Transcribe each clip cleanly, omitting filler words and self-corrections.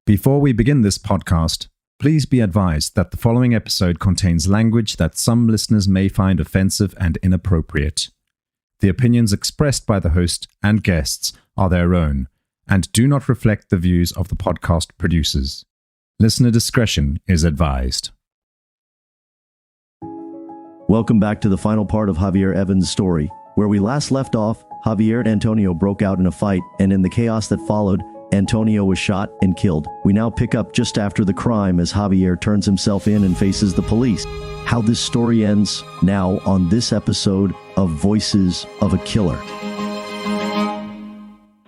Before we begin this podcast, please be advised that the following episode contains language that some listeners may find offensive and inappropriate. The opinions expressed by the host and guests are their own and do not reflect the views of the podcast producers. Listener discretion is advised. Welcome back to the final part of Javier Evans' story. Where we last left off, Javier and Antonio broke out in a fight, and in the chaos that followed, Antonio was shot and killed. We now pick up just after the crime as Javier turns himself in and faces the police. How this story ends now on this episode of Voices of a Killer.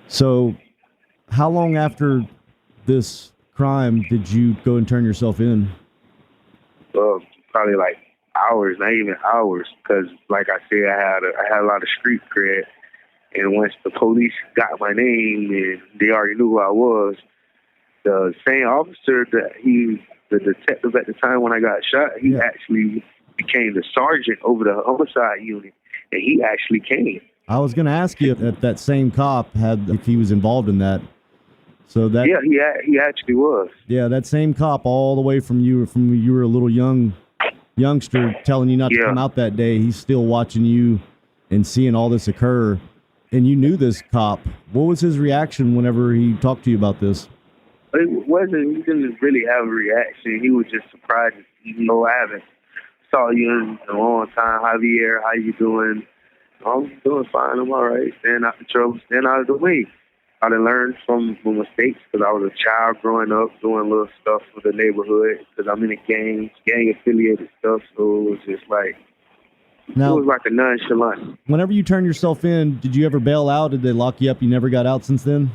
So, how long after this crime did you go and turn yourself in? Probably like hours, not even hours, because like I said, I had a lot of street cred. And once the police got my name and they already knew who I was, the same officer the detective at the time when I got shot, he actually became the sergeant over the homicide unit, and he actually came. I was going to ask you if that same cop if he was involved in that. So that he actually was. Yeah, that same cop all the way from you were a little youngster telling you not to come out that day. He's still watching you and seeing all this occur. And you knew this cop. What was his reaction whenever he talked to you about this? He didn't really have a reaction. He was just surprised. Even though I haven't saw you in a long time. Javier, how you doing? I'm doing fine. I'm all right. Staying out the trouble, staying out of the way. I done learned from my mistakes because I was a child growing up doing little stuff for the neighborhood because I'm in a gang-affiliated stuff. So it was just like, now, it was like a nonchalant. Whenever you turned yourself in, did you ever bail out? Did they lock you up? You never got out since then?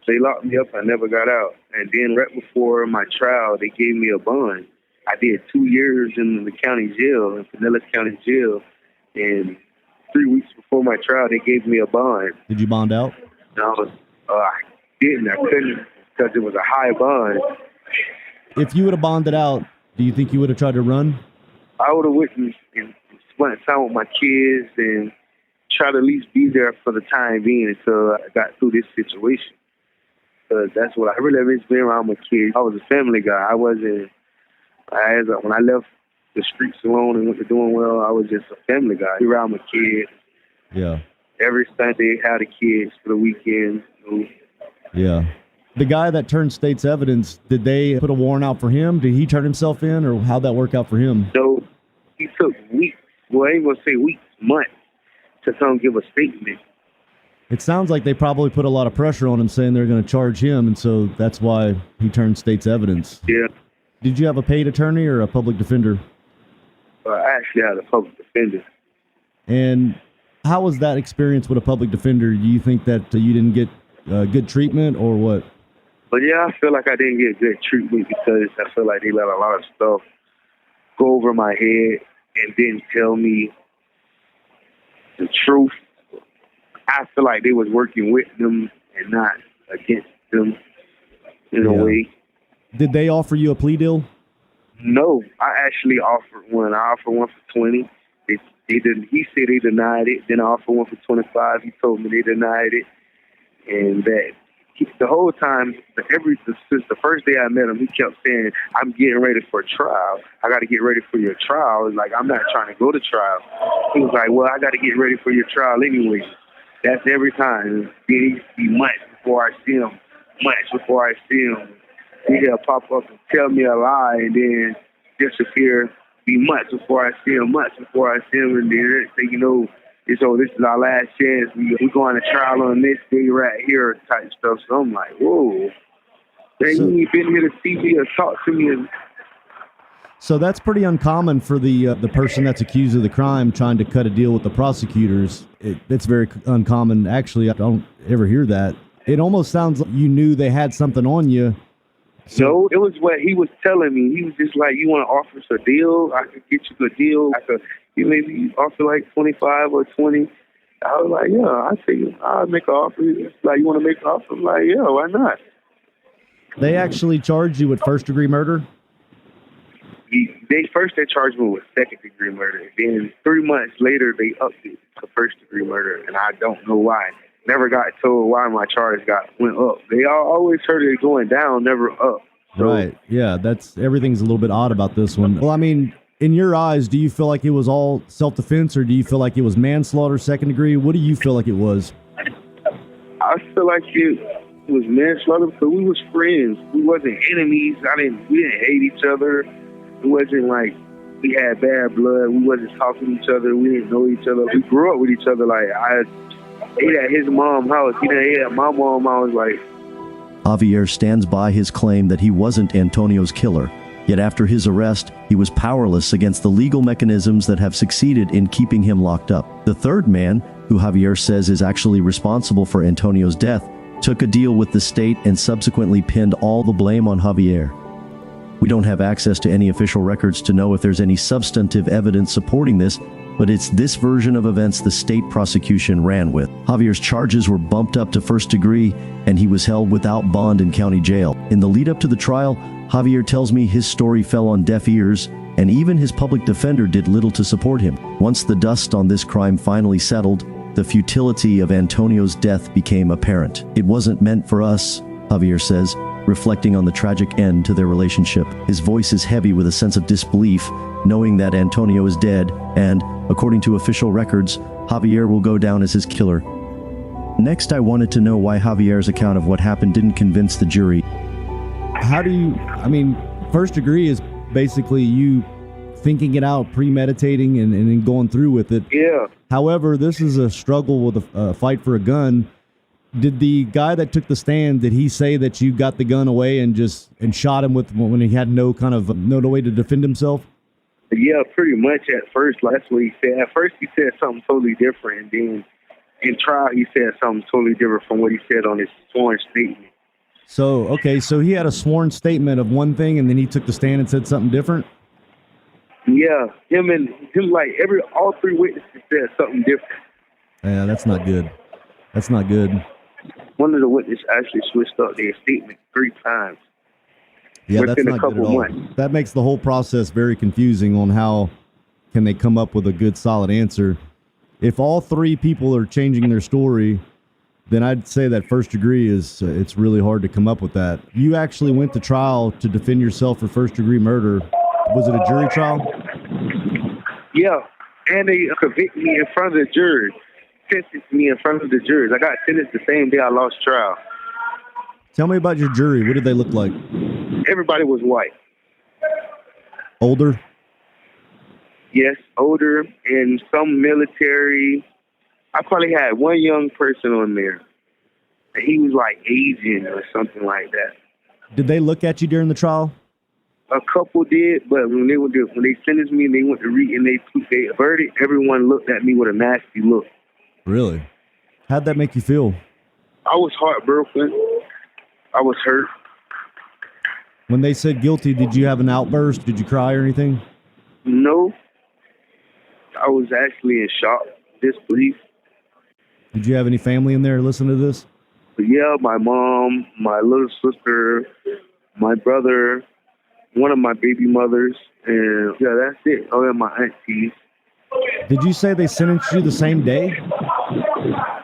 They locked me up. I never got out. And then right before my trial, they gave me a bond. I did 2 years in the county jail, in Pinellas County Jail. And 3 weeks before my trial, they gave me a bond. Did you bond out? No, I didn't. I couldn't because it was a high bond. If you would have bonded out, do you think you would have tried to run? I would have witnessed and spent time with my kids and try to at least be there for the time being until I got through this situation. Because that's what I really miss, being around my kids. I was a family guy. When I left the streets alone and went to doing well, I was just a family guy. Be around my kids. Yeah. Every Sunday, had the kids for the weekend. Yeah. The guy that turned state's evidence, did they put a warrant out for him? Did he turn himself in, or how'd that work out for him? So he took weeks. Well, I ain't going to say weeks, months, to come give a statement. It sounds like they probably put a lot of pressure on him saying they're going to charge him, and so that's why he turned state's evidence. Yeah. Did you have a paid attorney or a public defender? I actually had a public defender. And how was that experience with a public defender? Do you think that you didn't get good treatment or what? But yeah, I feel like I didn't get good treatment because I feel like they let a lot of stuff go over my head and didn't tell me the truth. I feel like they was working with them and not against them in a way. Did they offer you a plea deal? No, I actually offered one. I offered one for 20. He said they denied it. Then I offered one for 25. He told me they denied it. And that the whole time, since the first day I met him, he kept saying, I'm getting ready for a trial. I got to get ready for your trial. I was like, I'm not trying to go to trial. He was like, well, I got to get ready for your trial anyway. That's every time. Then he'd be months before I see him. He'll pop up and tell me a lie and then disappear. Be months before I see him. And then next thing you know, this is our last chance. We're going to trial on this day right here type stuff. So I'm like, whoa. You ain't been here to see me or talk to me. So that's pretty uncommon for the person that's accused of the crime trying to cut a deal with the prosecutors. It's very uncommon. Actually, I don't ever hear that. It almost sounds like you knew they had something on you. No, it was what he was telling me. He was just like, you want to offer us a deal? I could get you a deal. You maybe offer like 25 or 20. I was like, yeah, I'll make an offer. It's like, you want to make an offer? I'm like, yeah, why not? They actually charged you with first-degree murder? They charged me with second-degree murder. Then 3 months later, they upped it to first-degree murder, and I don't know why. never got told why my charge went up. They always heard it going down, never up. So, right. Yeah, everything's a little bit odd about this one. Well, I mean, in your eyes, do you feel like it was all self-defense, or do you feel like it was manslaughter, second degree? What do you feel like it was? I feel like it was manslaughter because we was friends. We wasn't enemies. We didn't hate each other. It wasn't like we had bad blood. We wasn't talking to each other. We didn't know each other. We grew up with each other. Like, I ate at his mom's house. He done ate at my mom's house. Like, Javier stands by his claim that he wasn't Antonio's killer. Yet after his arrest, he was powerless against the legal mechanisms that have succeeded in keeping him locked up. The third man, who Javier says is actually responsible for Antonio's death, took a deal with the state and subsequently pinned all the blame on Javier. We don't have access to any official records to know if there's any substantive evidence supporting this, but it's this version of events the state prosecution ran with. Javier's charges were bumped up to first degree, and he was held without bond in county jail. In the lead up to the trial, Javier tells me his story fell on deaf ears, and even his public defender did little to support him. Once the dust on this crime finally settled, the futility of Antonio's death became apparent. It wasn't meant for us, Javier says, reflecting on the tragic end to their relationship. His voice is heavy with a sense of disbelief, knowing that Antonio is dead, and, according to official records, Javier will go down as his killer. Next, I wanted to know why Javier's account of what happened didn't convince the jury. First degree is basically you thinking it out, premeditating, and then going through with it. Yeah. However, this is a struggle with a fight for a gun. Did the guy that took the stand, did he say that you got the gun away and shot him when he had no way to defend himself? Yeah, pretty much at first. That's what he said. At first he said something totally different, and then in trial he said something totally different from what he said on his sworn statement. So he had a sworn statement of one thing, and then he took the stand and said something different? Yeah, all three witnesses said something different. Yeah, that's not good. That's not good. One of the witnesses actually switched up their statement 3 times. Yeah, that's within not a couple good at all. months. That makes the whole process very confusing on how can they come up with a good, solid answer. If all 3 people are changing their story, then I'd say that first degree is it's really hard to come up with that. You actually went to trial to defend yourself for first degree murder. Was it a jury trial? Yeah, and they convicted me in front of the jury. Sentenced me in front of the jurors. I got sentenced the same day I lost trial. Tell me about your jury. What did they look like? Everybody was white. Older? Yes, older, and some military. I probably had one young person on there. And he was like Asian or something like that. Did they look at you during the trial? A couple did, but when they sentenced me and they went to read and they took their verdict, everyone looked at me with a nasty look. Really? How'd that make you feel? I was heartbroken. I was hurt. When they said guilty, did you have an outburst? Did you cry or anything? No. I was actually in shock, disbelief. Did you have any family in there listening to this? Yeah, my mom, my little sister, my brother, one of my baby mothers, and yeah, that's it. Oh, and my aunties. Did you say they sentenced you the same day?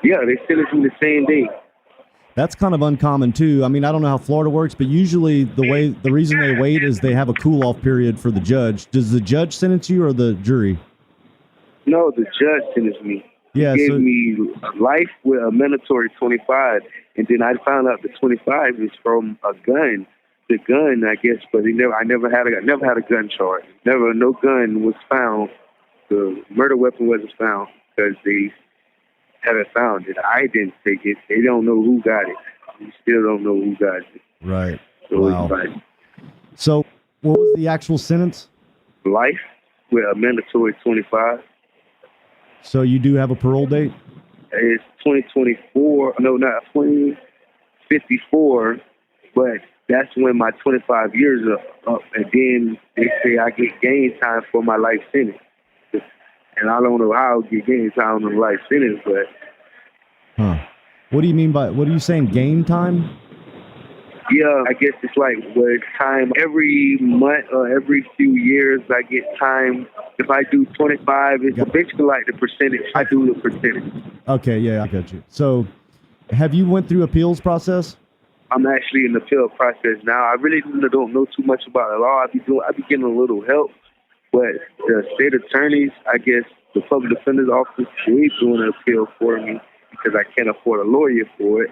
Yeah, they sentenced me the same day. That's kind of uncommon too. I mean, I don't know how Florida works, but usually the reason they wait is they have a cool-off period for the judge. Does the judge sentence you or the jury? No, the judge sentenced me. Yeah, he gave me life with a mandatory 25, and then I found out the 25 is from a gun. The gun, I guess, but I never had a gun charge. No gun was found. The murder weapon wasn't found because they haven't found it. I didn't take it. They don't know who got it. We still don't know who got it. Right. So wow. So what was the actual sentence? Life with a mandatory 25. So you do have a parole date? It's 2024. No, not 2054. But that's when my 25 years are up. And then they say I get game time for my life sentence. And I don't know how I'll get game time on the life sentence, but... What do you mean by... What are you saying, game time? Yeah, I guess it's like where it's time every month or every few years I get time. If I do 25, it's basically like the percentage. I do the percentage. Okay, yeah, I got you. So Have you went through appeals process? I'm actually in the appeal process now. I really don't know too much about the law. I be getting a little help, but the state attorneys, I guess, the public defender's office, they're doing an appeal for me because I can't afford a lawyer for it.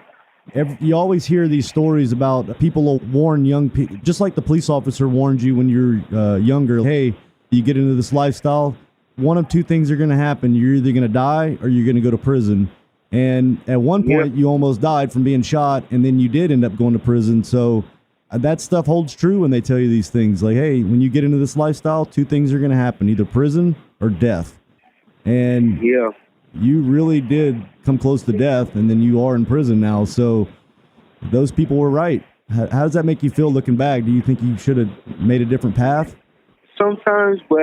You always hear these stories about people will warn young people, just like the police officer warned you when you're younger. Hey, you get into this lifestyle, one of two things are going to happen. You're either going to die or you're going to go to prison. And at one point, you almost died from being shot, and then you did end up going to prison. So that stuff holds true when they tell you these things. Like, hey, when you get into this lifestyle, two things are going to happen, either prison or death. And you really did come close to death, and then you are in prison now. So those people were right. How does that make you feel looking back? Do you think you should have made a different path? Sometimes, but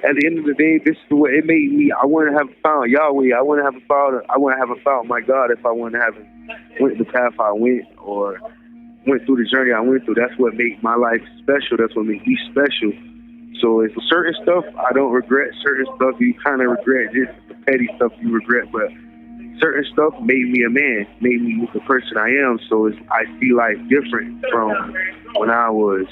at the end of the day, this is what it made me. I wouldn't have found Yahweh. I wouldn't have found my God if I wouldn't have went the path I went or went through the journey I went through. That's what made my life special. That's what made me special. So it's certain stuff I don't regret. Certain stuff you kind of regret. Just the petty stuff you regret. But certain stuff made me a man, made me the person I am. So I see life different from when I was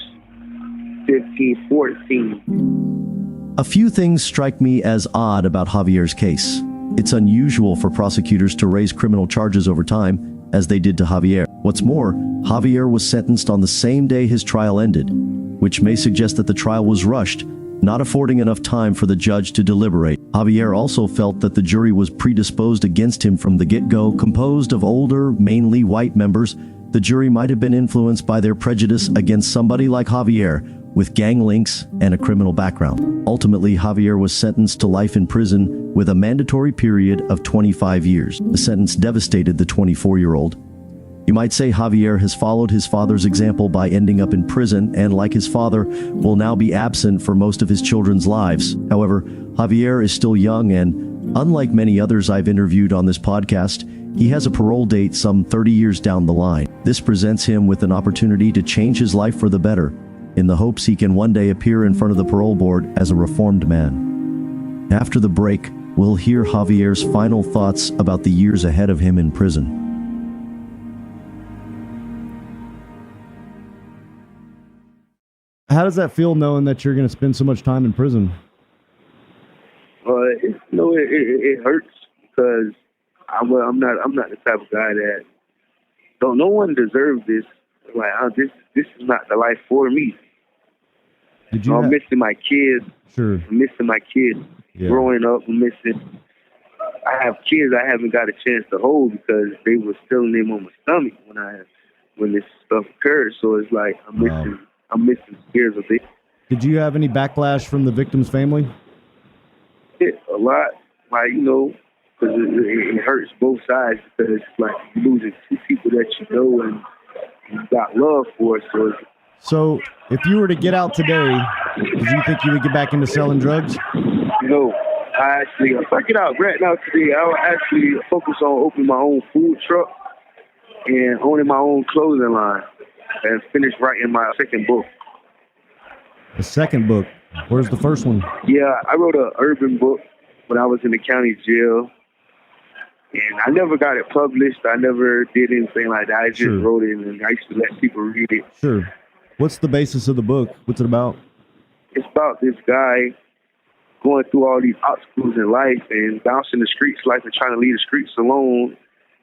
15, 14. A few things strike me as odd about Javier's case. It's unusual for prosecutors to raise criminal charges over time, as they did to Javier. What's more, Javier was sentenced on the same day his trial ended, which may suggest that the trial was rushed, not affording enough time for the judge to deliberate. Javier also felt that the jury was predisposed against him from the get-go. Composed of older, mainly white members, the jury might have been influenced by their prejudice against somebody like Javier, with gang links and a criminal background. Ultimately, Javier was sentenced to life in prison with a mandatory period of 25 years. The sentence devastated the 24-year-old. You might say Javier has followed his father's example by ending up in prison and, like his father, will now be absent for most of his children's lives. However, Javier is still young and, unlike many others I've interviewed on this podcast, he has a parole date some 30 years down the line. This presents him with an opportunity to change his life for the better, in the hopes he can one day appear in front of the parole board as a reformed man. After the break, we'll hear Javier's final thoughts about the years ahead of him in prison. How does that feel knowing that you're going to spend so much time in prison? It hurts because I'm not the type of guy that no one deserves this. Like this is not the life for me. I'm missing my kids. Sure. I'm missing my kids growing up. I have kids I haven't got a chance to hold because they were still in their mama's stomach when this stuff occurred. So it's like I'm missing years of it. Did you have any backlash from the victim's family? A lot, because it hurts both sides because it's like you're losing two people that you know and you got love for. So if you were to get out today, do you think you would get back into selling drugs? No. If I get out right now today, I would actually focus on opening my own food truck and owning my own clothing line and finish writing my second book. The second book? Where's the first one? Yeah, I wrote an urban book when I was in the county jail. And I never got it published. I never did anything like that. I just wrote it and I used to let people read it. Sure. What's the basis of the book? What's it about? It's about this guy going through all these obstacles in life and bouncing the streets life and trying to leave the streets alone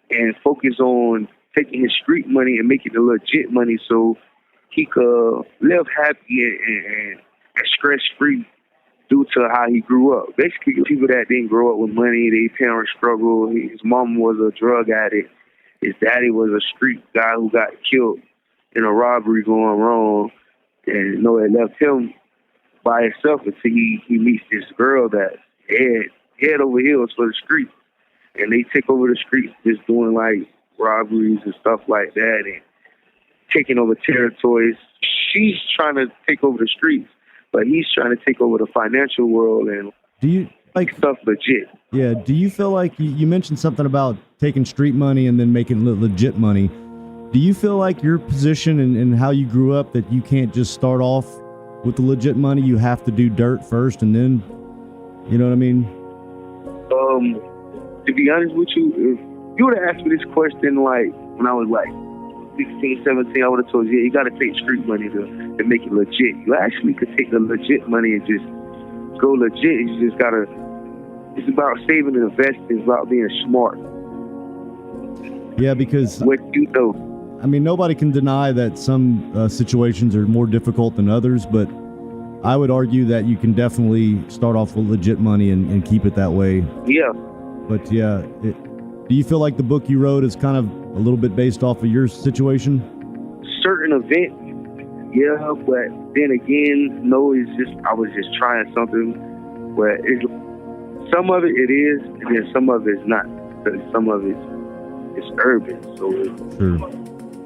and focus on taking his street money and making it legit money so he could live happy and stress-free due to how he grew up. Basically, people that didn't grow up with money, their parents struggled. His mom was a drug addict. His daddy was a street guy who got killed in a robbery going wrong. And it left him by himself until he meets this girl that's head over heels for the streets. And they take over the streets just doing like robberies and stuff like that and taking over territories. She's trying to take over the streets, but he's trying to take over the financial world and stuff legit. Yeah. Do you feel like you mentioned something about taking street money and then making legit money? Do you feel like your position and how you grew up that you can't just start off with the legit money? You have to do dirt first and then, you know what I mean? To be honest with you, if you would have asked me this question like when I was like 16, 17, I would have told you, yeah, you got to take street money to make it legit. You actually could take the legit money and just go legit. You just got to, it's about saving and investing. It's about being smart. Yeah, because what you know. I mean, nobody can deny that some situations are more difficult than others, but I would argue that you can definitely start off with legit money and keep it that way. Yeah. But yeah, do you feel like the book you wrote is kind of a little bit based off of your situation? Certain events, yeah, but then again, no, it's just, I was just trying something where some of it is, and then some of it's not. Because some of it's urban, so sure.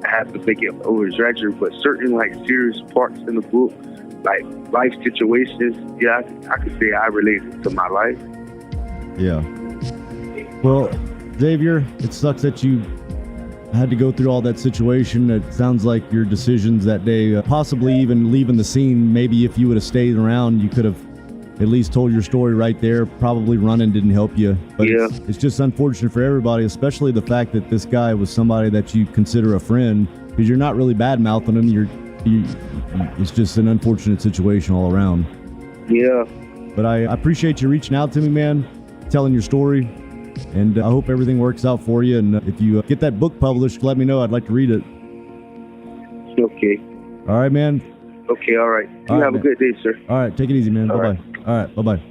I have to make it over-exaggerate, but certain like serious parts in the book, like life situations, yeah, I could say I related to my life. Yeah. Well, Xavier, it sucks that you had to go through all that situation. It sounds like your decisions that day, possibly even leaving the scene, maybe if you would have stayed around, you could have at least told your story right there. Probably running didn't help you. But yeah. It's just unfortunate for everybody, especially the fact that this guy was somebody that you consider a friend, because you're not really bad-mouthing him. It's just an unfortunate situation all around. Yeah. But I appreciate you reaching out to me, man, telling your story. And I hope everything works out for you. And if you get that book published, let me know. I'd like to read it. Okay. All right, man. Okay, all right. You have a good day, sir. All right, take it easy, man. All Bye-bye. right. All right, bye-bye.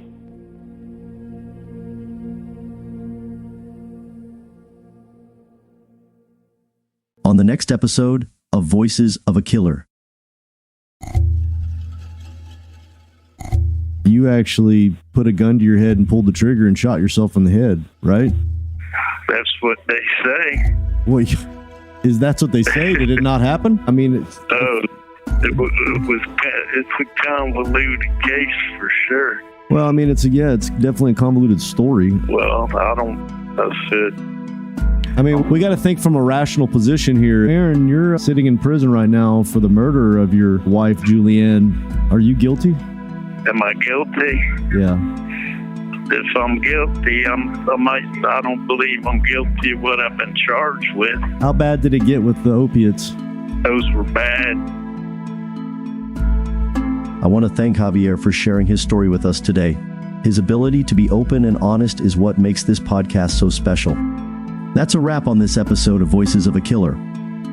On the next episode of Voices of a Killer. You actually put a gun to your head and pulled the trigger and shot yourself in the head, right? That's what they say. Well, is that what they say? Did it not happen? I mean, it's a convoluted case for sure. Well, I mean, it's definitely a convoluted story. Well, that's it. I mean, we got to think from a rational position here. Aaron, you're sitting in prison right now for the murder of your wife, Julianne. Are you guilty? Am I guilty? Yeah. If I'm guilty, I don't believe I'm guilty of what I've been charged with. How bad did it get with the opiates? Those were bad. I want to thank Javier for sharing his story with us today. His ability to be open and honest is what makes this podcast so special. That's a wrap on this episode of Voices of a Killer.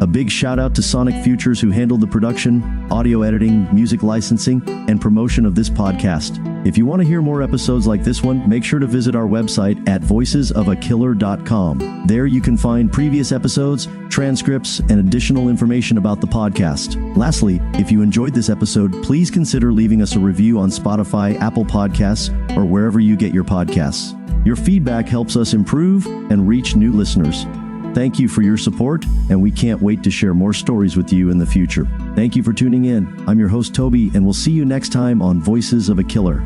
A big shout out to Sonic Futures, who handled the production, audio editing, music licensing, and promotion of this podcast. If you want to hear more episodes like this one, make sure to visit our website at voicesofakiller.com. There you can find previous episodes, transcripts, and additional information about the podcast. Lastly, if you enjoyed this episode, please consider leaving us a review on Spotify, Apple Podcasts, or wherever you get your podcasts. Your feedback helps us improve and reach new listeners. Thank you for your support, and we can't wait to share more stories with you in the future. Thank you for tuning in. I'm your host, Toby, and we'll see you next time on Voices of a Killer.